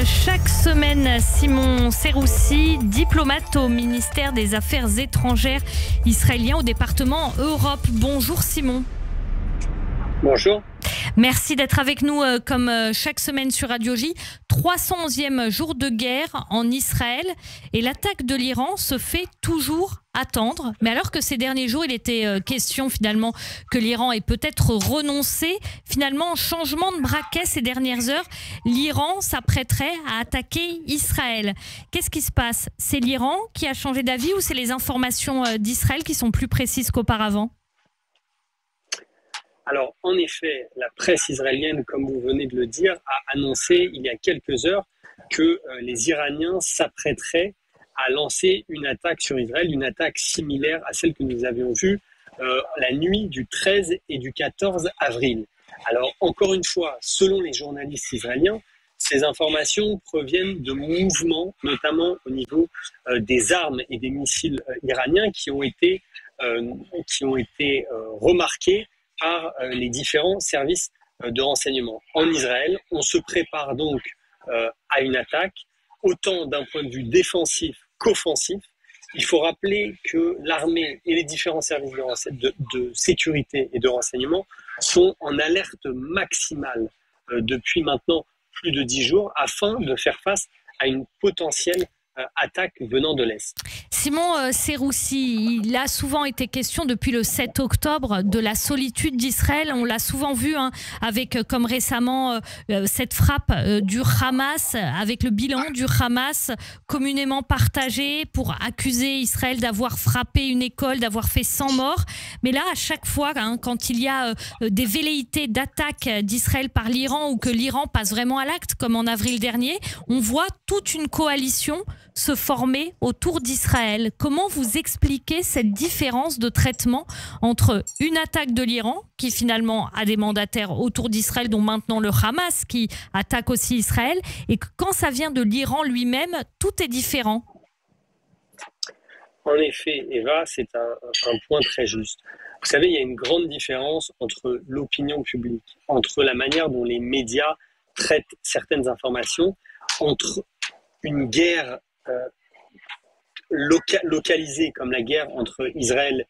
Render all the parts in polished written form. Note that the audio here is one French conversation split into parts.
chaque semaine Simon Seroussi, diplomate au ministère des Affaires étrangères israélien au département Europe. Bonjour Simon. Bonjour. Merci d'être avec nous comme chaque semaine sur Radio J. 311e jour de guerre en Israël et l'attaque de l'Iran se fait toujours attendre. Mais alors que ces derniers jours, il était question finalement que l'Iran ait peut-être renoncé, finalement, changement de braquet ces dernières heures, l'Iran s'apprêterait à attaquer Israël. Qu'est-ce qui se passe? C'est l'Iran qui a changé d'avis ou c'est les informations d'Israël qui sont plus précises qu'auparavant? Alors, en effet, la presse israélienne, comme vous venez de le dire, a annoncé il y a quelques heures que les Iraniens s'apprêteraient à lancer une attaque sur Israël, une attaque similaire à celle que nous avions vue la nuit du 13 et du 14 avril. Alors, encore une fois, selon les journalistes israéliens, ces informations proviennent de mouvements, notamment au niveau des armes et des missiles iraniens qui ont été remarqués par les différents services de renseignement. En Israël, on se prépare donc à une attaque, autant d'un point de vue défensif qu'offensif. Il faut rappeler que l'armée et les différents services de sécurité et de renseignement sont en alerte maximale depuis maintenant plus de 10 jours afin de faire face à une potentielle attaque venant de l'Est. Simon Seroussi, il a souvent été question depuis le 7 octobre de la solitude d'Israël. On l'a souvent vu avec, comme récemment, cette frappe du Hamas, avec le bilan du Hamas communément partagé pour accuser Israël d'avoir frappé une école, d'avoir fait 100 morts. Mais là, à chaque fois, quand il y a des velléités d'attaque d'Israël par l'Iran ou que l'Iran passe vraiment à l'acte, comme en avril dernier, on voit toute une coalition se former autour d'Israël. Comment vous expliquez cette différence de traitement entre une attaque de l'Iran, qui finalement a des mandataires autour d'Israël, dont maintenant le Hamas qui attaque aussi Israël, et que quand ça vient de l'Iran lui-même, tout est différent? En effet, Eva, c'est un point très juste. Vous savez, il y a une grande différence entre l'opinion publique, entre la manière dont les médias traitent certaines informations, entre une guerre localisée comme la guerre entre Israël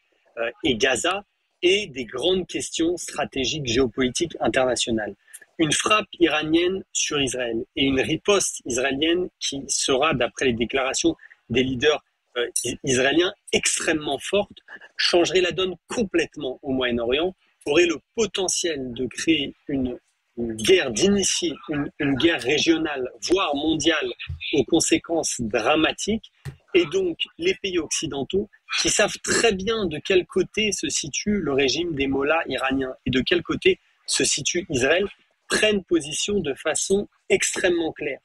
et Gaza et des grandes questions stratégiques géopolitiques internationales. Une frappe iranienne sur Israël et une riposte israélienne qui sera, d'après les déclarations des leaders israéliens, extrêmement forte, changerait la donne complètement au Moyen-Orient, aurait le potentiel de créer une guerre, d'initier une guerre régionale, voire mondiale, aux conséquences dramatiques, et donc les pays occidentaux, qui savent très bien de quel côté se situe le régime des mollahs iraniens et de quel côté se situe Israël, prennent position de façon extrêmement claire.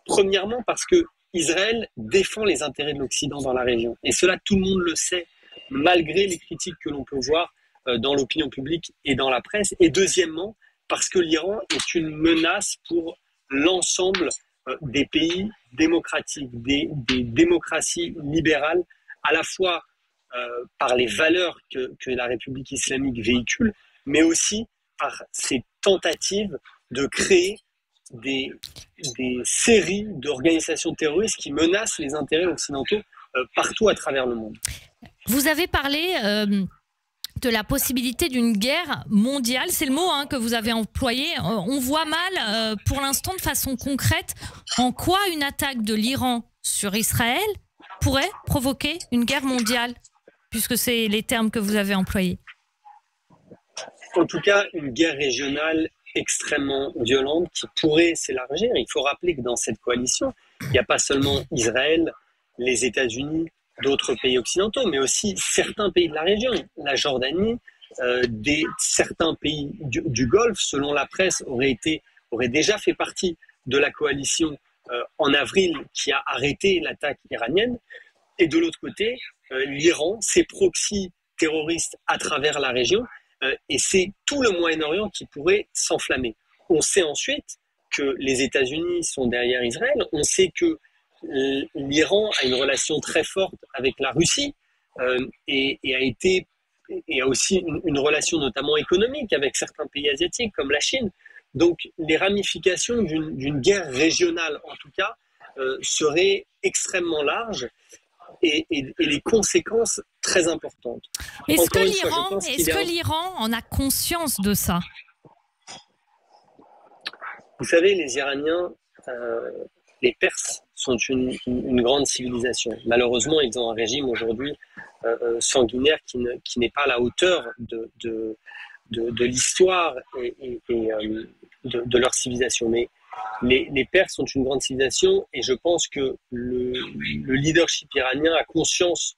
Premièrement parce que Israël défend les intérêts de l'Occident dans la région, et cela tout le monde le sait, malgré les critiques que l'on peut voir dans l'opinion publique et dans la presse. Et deuxièmement, parce que l'Iran est une menace pour l'ensemble des pays démocratiques, des démocraties libérales, à la fois par les valeurs que la République islamique véhicule, mais aussi par ses tentatives de créer des séries d'organisations terroristes qui menacent les intérêts occidentaux partout à travers le monde. Vous avez parlé de la possibilité d'une guerre mondiale, c'est le mot que vous avez employé. On voit mal, pour l'instant, de façon concrète, en quoi une attaque de l'Iran sur Israël pourrait provoquer une guerre mondiale, puisque c'est les termes que vous avez employés. En tout cas, une guerre régionale extrêmement violente qui pourrait s'élargir. Il faut rappeler que dans cette coalition, il n'y a pas seulement Israël, les États-Unis, d'autres pays occidentaux, mais aussi certains pays de la région. La Jordanie, certains pays du Golfe, selon la presse, auraient déjà fait partie de la coalition en avril qui a arrêté l'attaque iranienne. Et de l'autre côté, l'Iran, ses proxys terroristes à travers la région, et c'est tout le Moyen-Orient qui pourrait s'enflammer. On sait ensuite que les États-Unis sont derrière Israël, on sait que l'Iran a une relation très forte avec la Russie et a aussi une relation notamment économique avec certains pays asiatiques comme la Chine. Donc les ramifications d'une guerre régionale, en tout cas, seraient extrêmement larges et les conséquences très importantes. Est-ce que l'Iran en a conscience de ça? Vous savez, les Iraniens, les Perses sont une grande civilisation. Malheureusement, ils ont un régime aujourd'hui sanguinaire qui n'est pas à la hauteur de l'histoire et de leur civilisation. Mais les Perses sont une grande civilisation et je pense que le leadership iranien a conscience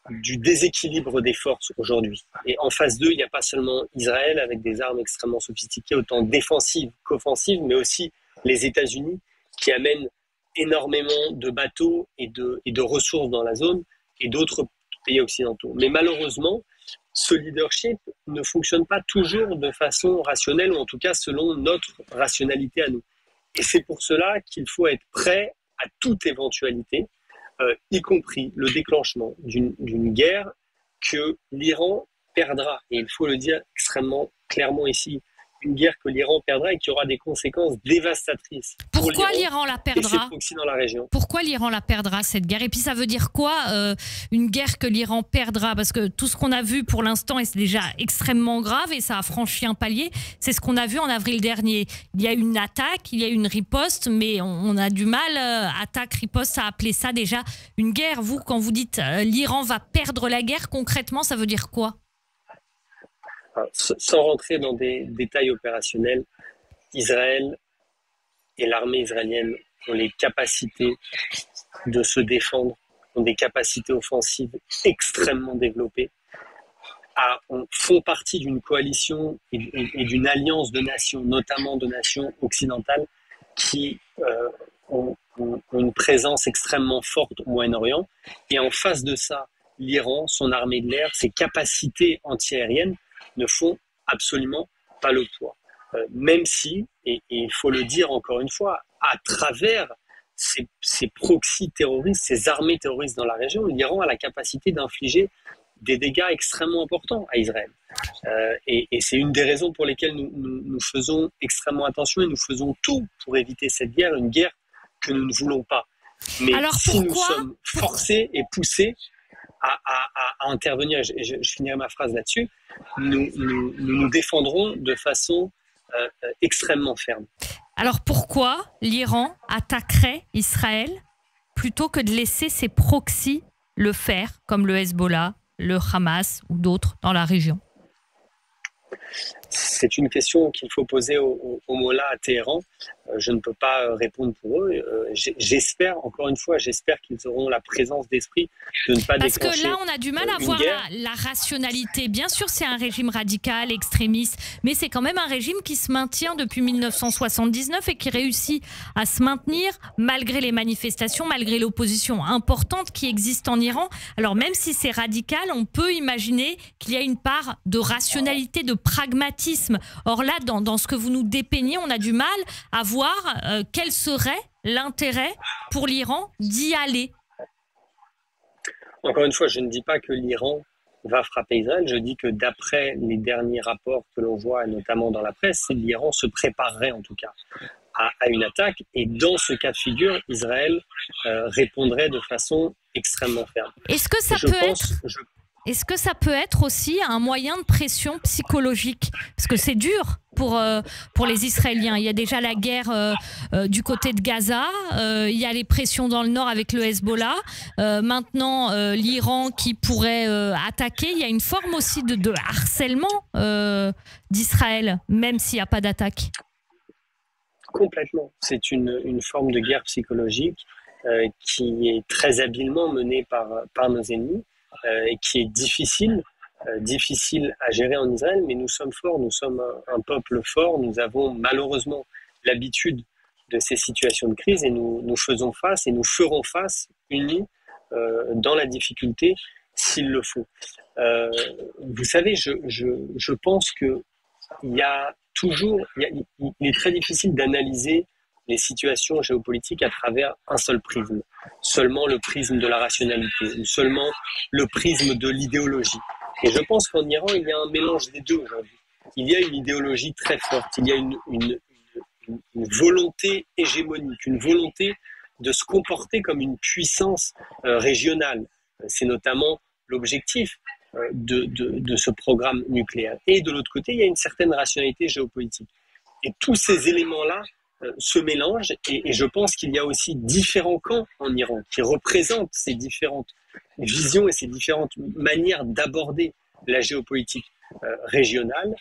du déséquilibre des forces aujourd'hui. Et en face d'eux, il n'y a pas seulement Israël avec des armes extrêmement sophistiquées, autant défensives qu'offensives, mais aussi les États-Unis qui amènent énormément de bateaux et de ressources dans la zone et d'autres pays occidentaux. Mais malheureusement, ce leadership ne fonctionne pas toujours de façon rationnelle, ou en tout cas selon notre rationalité à nous. Et c'est pour cela qu'il faut être prêt à toute éventualité, y compris le déclenchement d'une guerre que l'Iran perdra. Et il faut le dire extrêmement clairement ici, une guerre que l'Iran perdra et qui aura des conséquences dévastatrices. Pourquoi l'Iran la perdra? Aussi dans la région. Pourquoi l'Iran la perdra, cette guerre? Et puis ça veut dire quoi, une guerre que l'Iran perdra? Parce que tout ce qu'on a vu pour l'instant, et c'est déjà extrêmement grave, et ça a franchi un palier, c'est ce qu'on a vu en avril dernier. Il y a une attaque, il y a une riposte, mais on a du mal, attaque, riposte, à appeler ça déjà une guerre. Vous, quand vous dites l'Iran va perdre la guerre, concrètement, ça veut dire quoi? Sans rentrer dans des détails opérationnels, Israël et l'armée israélienne ont les capacités de se défendre, ont des capacités offensives extrêmement développées, font partie d'une coalition et d'une alliance de nations, notamment de nations occidentales, qui ont une présence extrêmement forte au Moyen-Orient. Et en face de ça, l'Iran, son armée de l'air, ses capacités antiaériennes ne font absolument pas le poids. Même si, et il faut le dire encore une fois, à travers ces proxys terroristes, ces armées terroristes dans la région, l'Iran a la capacité d'infliger des dégâts extrêmement importants à Israël. Et c'est une des raisons pour lesquelles nous faisons extrêmement attention et nous faisons tout pour éviter cette guerre, une guerre que nous ne voulons pas. Mais alors si nous sommes forcés et poussés à intervenir, et je finirai ma phrase là-dessus, nous défendrons de façon extrêmement ferme. Alors pourquoi l'Iran attaquerait Israël plutôt que de laisser ses proxys le faire, comme le Hezbollah, le Hamas ou d'autres dans la région? C'est une question qu'il faut poser aux mollahs à Téhéran. Je ne peux pas répondre pour eux. J'espère, encore une fois, qu'ils auront la présence d'esprit de ne pas déclencher. Parce que là, on a du mal à voir la rationalité. Bien sûr, c'est un régime radical, extrémiste, mais c'est quand même un régime qui se maintient depuis 1979 et qui réussit à se maintenir malgré les manifestations, malgré l'opposition importante qui existe en Iran. Alors même si c'est radical, on peut imaginer qu'il y a une part de rationalité, de pragmatisme. Or là, dans ce que vous nous dépeignez, on a du mal à voir quel serait l'intérêt pour l'Iran d'y aller. Encore une fois, je ne dis pas que l'Iran va frapper Israël. Je dis que d'après les derniers rapports que l'on voit, notamment dans la presse, l'Iran se préparerait en tout cas à une attaque. Et dans ce cas de figure, Israël répondrait de façon extrêmement ferme. Est-ce que ça peut être aussi un moyen de pression psychologique? Parce que c'est dur pour les Israéliens. Il y a déjà la guerre du côté de Gaza, il y a les pressions dans le nord avec le Hezbollah, maintenant l'Iran qui pourrait attaquer. Il y a une forme aussi de harcèlement d'Israël, même s'il n'y a pas d'attaque. Complètement. C'est une forme de guerre psychologique qui est très habilement menée par nos ennemis. Et qui est difficile à gérer en Israël, mais nous sommes forts, nous sommes un peuple fort, nous avons malheureusement l'habitude de ces situations de crise et nous faisons face et nous ferons face unis dans la difficulté s'il le faut. Vous savez, je pense que il est très difficile d'analyser les situations géopolitiques à travers un seul prisme, seulement le prisme de la rationalité, ou seulement le prisme de l'idéologie. Et je pense qu'en Iran, il y a un mélange des deux aujourd'hui. Il y a une idéologie très forte, il y a une une volonté hégémonique, une volonté de se comporter comme une puissance régionale. C'est notamment l'objectif de ce programme nucléaire. Et de l'autre côté, il y a une certaine rationalité géopolitique. Et tous ces éléments-là se mélangent et je pense qu'il y a aussi différents camps en Iran qui représentent ces différentes visions et ces différentes manières d'aborder la géopolitique régionale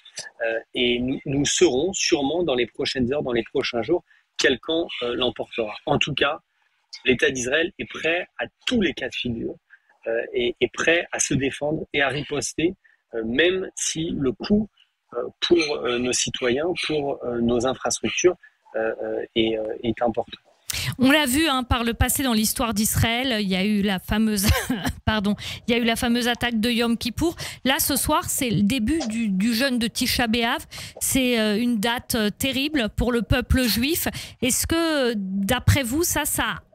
et nous saurons sûrement dans les prochaines heures, dans les prochains jours, quel camp l'emportera. En tout cas, l'État d'Israël est prêt à tous les cas de figure et est prêt à se défendre et à riposter, même si le coût pour nos citoyens, pour nos infrastructures est important. On l'a vu par le passé dans l'histoire d'Israël, il y a eu la fameuse, il y a eu la fameuse attaque de Yom Kippour. Là, ce soir, c'est le début du jeûne de Tisha B'Av. C'est une date terrible pour le peuple juif. Est-ce que, d'après vous, ça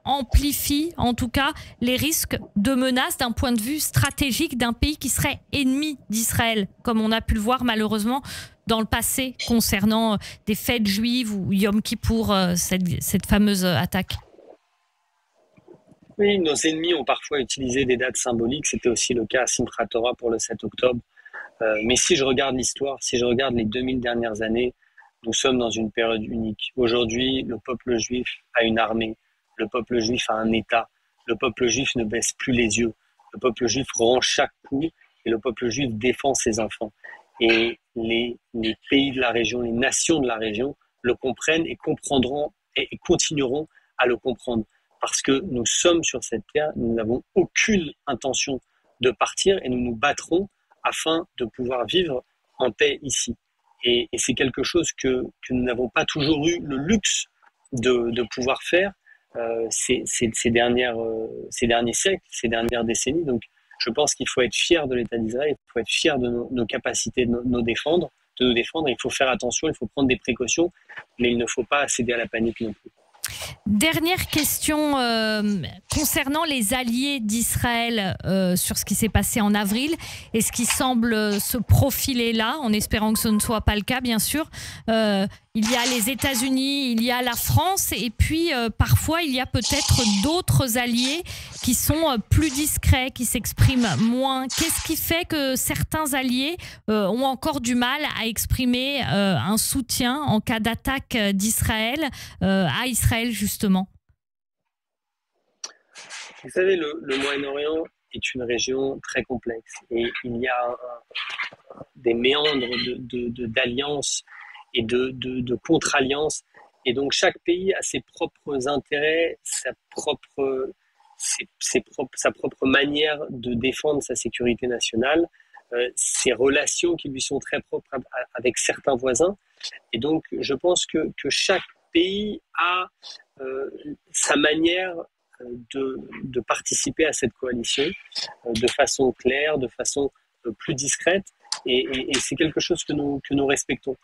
amplifie en tout cas les risques de menaces d'un point de vue stratégique d'un pays qui serait ennemi d'Israël, comme on a pu le voir malheureusement dans le passé concernant des fêtes juives ou Yom Kippour, cette fameuse attaque? Oui, nos ennemis ont parfois utilisé des dates symboliques. C'était aussi le cas à Simchat Torah pour le 7 octobre. Mais si je regarde l'histoire, si je regarde les 2000 dernières années, nous sommes dans une période unique. Aujourd'hui, le peuple juif a une armée. Le peuple juif a un État. Le peuple juif ne baisse plus les yeux. Le peuple juif rend chaque coup et le peuple juif défend ses enfants. Et les pays de la région, les nations de la région le comprennent et comprendront et continueront à le comprendre. Parce que nous sommes sur cette terre, nous n'avons aucune intention de partir et nous nous battrons afin de pouvoir vivre en paix ici. Et c'est quelque chose que nous n'avons pas toujours eu le luxe de pouvoir faire ces derniers siècles, ces dernières décennies. Donc, je pense qu'il faut être fier de l'État d'Israël, il faut être fier de nos capacités de nous défendre. Il faut faire attention, il faut prendre des précautions, mais il ne faut pas céder à la panique non plus. Dernière question concernant les alliés d'Israël sur ce qui s'est passé en avril et ce qui semble se profiler là, en espérant que ce ne soit pas le cas, bien sûr. Il y a les États-Unis, il y a la France et puis parfois il y a peut-être d'autres alliés qui sont plus discrets, qui s'expriment moins. Qu'est-ce qui fait que certains alliés ont encore du mal à exprimer un soutien en cas d'attaque d'Israël à Israël justement? Vous savez, le Moyen-Orient est une région très complexe et il y a des méandres d'alliances et de contre-alliances. Et donc, chaque pays a ses propres intérêts, sa propre manière de défendre sa sécurité nationale, ses relations qui lui sont très propres avec certains voisins. Et donc, je pense que chaque pays a sa manière de participer à cette coalition de façon claire, de façon plus discrète. Et c'est quelque chose que nous respectons.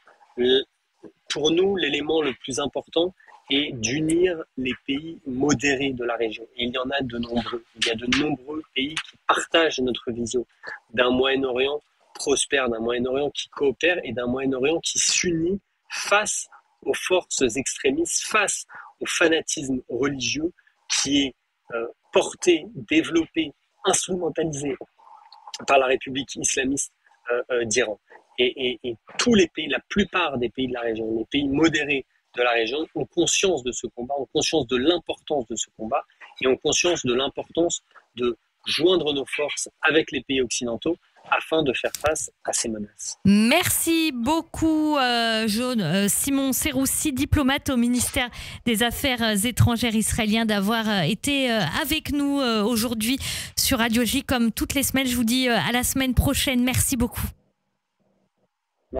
Pour nous, l'élément le plus important est d'unir les pays modérés de la région. Et il y en a de nombreux. Il y a de nombreux pays qui partagent notre vision d'un Moyen-Orient prospère, d'un Moyen-Orient qui coopère et d'un Moyen-Orient qui s'unit face aux forces extrémistes, face au fanatisme religieux qui est porté, développé, instrumentalisé par la République islamiste d'Iran. Et tous les pays, la plupart des pays de la région, les pays modérés de la région ont conscience de ce combat, ont conscience de l'importance de ce combat et ont conscience de l'importance de joindre nos forces avec les pays occidentaux afin de faire face à ces menaces. Merci beaucoup, Jaune. Simon Seroussi, diplomate au ministère des Affaires étrangères israélien, d'avoir été avec nous aujourd'hui sur Radio J. Comme toutes les semaines, je vous dis à la semaine prochaine. Merci beaucoup.